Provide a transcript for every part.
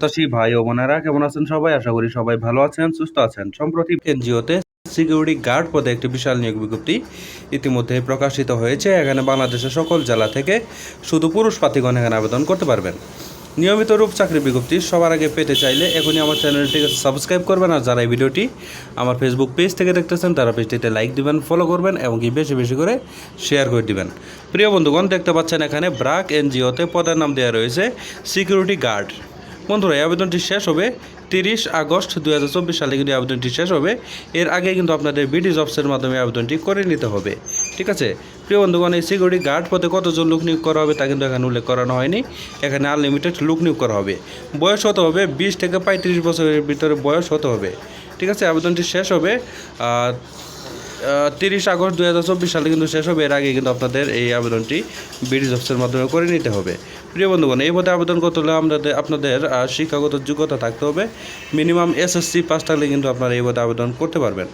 প্রত্যাশী ভাই ও বোনেরা কেমন আছেন সবাই? আশা করি সবাই ভালো আছেন, সুস্থ আছেন। সম্প্রতি এনজিওতে সিকিউরিটি গার্ড পদে একটি বিশাল নিয়োগ বিজ্ঞপ্তি ইতিমধ্যে প্রকাশিত হয়েছে। এখানে বাংলাদেশের সকল জেলা থেকে শুধু পুরুষ প্রার্থীগণ এখানে আবেদন করতে পারবেন। নিয়মিত রূপ চাকরি বিজ্ঞপ্তি সবার আগে পেতে চাইলে এখনই আমার চ্যানেলটিকে সাবস্ক্রাইব করবেন। আর যারা এই ভিডিওটি আমার ফেসবুক পেজ থেকে দেখতেছেন তারা পেজটিতে লাইক দিবেন, ফলো করবেন এবং কি বেশি বেশি করে শেয়ার করে দিবেন। প্রিয় বন্ধুগণ, দেখতে পাচ্ছেন এখানে ব্র্যাক এনজিওতে পদের নাম দেওয়া রয়েছে সিকিউরিটি গার্ড। বন্ধুরা, এই আবেদনটি শেষ হবে 30 আগস্ট 2024 সালে কিন্তু আবেদনটি শেষ হবে। এর আগে কিন্তু আপনাদের বিডি জবসের মাধ্যমে আবেদনটি করে নিতে হবে। ঠিক আছে প্রিয় বন্ধুগণ, এই সিকিউরিটি গার্ড পদে কতজন লোক নিয়োগ করা হবে তা কিন্তু এখানে উল্লেখ করানো হয়নি। এখানে আনলিমিটেড লোক নিয়োগ করা হবে। বয়স হতে হবে 20 থেকে 35 বছরের ভিতরে বয়স হতে হবে। ঠিক আছে, আবেদনটি শেষ হবে 30 আগস্ট 2024 সালে কিন্তু শেষ হবে। এর আগে কিন্তু আপনাদের এই আবেদনটি বিডি জবসের মাধ্যমে করে নিতে হবে। প্রিয় বন্ধুগণ, এই পদে আবেদন করতে হলে আপনাদের শিক্ষাগত যোগ্যতা থাকতে হবে। মিনিমাম এসএসসি পাস থাকলে কিন্তু আপনারা এই পদে আবেদন করতে পারবেন।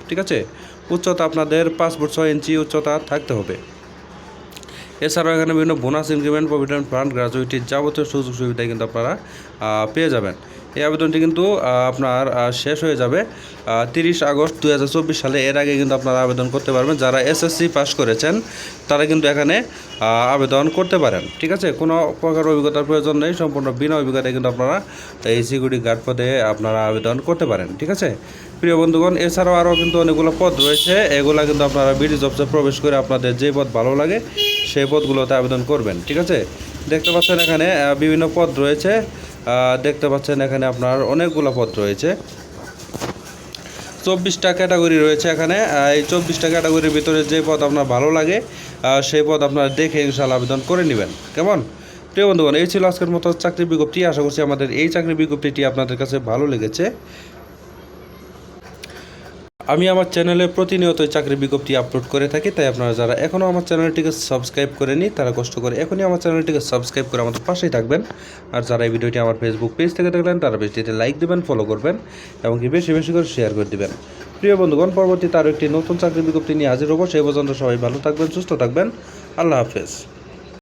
ঠিক আছে, উচ্চতা আপনাদের 5 ফুট 6 ইঞ্চি উচ্চতা থাকতে হবে। এছাড়াও এখানে বিভিন্ন বোনাস, ইনক্রিমেন্ট, প্রভিডেন্ট ফান্ড, গ্র্যাজুইটির যাবতীয় সুযোগ সুবিধা কিন্তু আপনারা পেয়ে যাবেন। এই আবেদনটি কিন্তু আপনার শেষ হয়ে যাবে 30 আগস্ট 2024 সালে। এর আগে কিন্তু আপনারা আবেদন করতে পারবেন। যারা এসএসসি পাস করেছেন তারা কিন্তু এখানে আবেদন করতে পারেন। ঠিক আছে, কোনো প্রকার অভিজ্ঞতার প্রয়োজন নেই, সম্পূর্ণ বিনা অভিজ্ঞতায় কিন্তু আপনারা এই সিকিউরিটি গার্ড পদে আপনারা আবেদন করতে পারেন। ঠিক আছে প্রিয় বন্ধুগণ, এছাড়াও আরও কিন্তু অনেকগুলো পদ রয়েছে। এগুলা কিন্তু আপনারা বিডি জবসে প্রবেশ করে আপনাদের যে পদ ভালো লাগে সেই পদগুলোতে আবেদন করবেন। ঠিক আছে, দেখতে পাচ্ছেন এখানে বিভিন্ন পদ রয়েছে। দেখতে পাচ্ছেন এখানে আপনার অনেকগুলো পদ রয়েছে। 24টা ক্যাটাগরি রয়েছে এখানে। এই 24টা ক্যাটাগরির ভিতরে যে পদ আপনার ভালো লাগে সেই পদ আপনারা দেখে ইনশাআল্লাহ আবেদন করে নেবেন। কেমন প্রিয় বন্ধুগণ, এই ছিল আজকের মতো চাকরি বিজ্ঞপ্তি। আশা করছি আমাদের এই চাকরি বিজ্ঞপ্তিটি আপনাদের কাছে ভালো লেগেছে। আমি আমার চ্যানেলে প্রতিনিয়ত চাকরি বিজ্ঞপ্তি আপলোড করে থাকি, তাই আপনারা যারা এখনও আমার চ্যানেলটিকে সাবস্ক্রাইব করেনি তারা কষ্ট করে এখনই আমার চ্যানেলটিকে সাবস্ক্রাইব করে আমাদের পাশেই থাকবেন। আর যারা এই ভিডিওটি আমার ফেসবুক পেজ থেকে দেখলেন তারা পেজটিতে লাইক দেবেন, ফলো করবেন এবং কি বেশি বেশি করে শেয়ার করে দেবেন। প্রিয় বন্ধুগণ, পরবর্তীতে আরও একটি নতুন চাকরি বিজ্ঞপ্তি নিয়ে হাজির হবো। সেই পর্যন্ত সবাই ভালো থাকবেন, সুস্থ থাকবেন। আল্লাহ হাফেজ।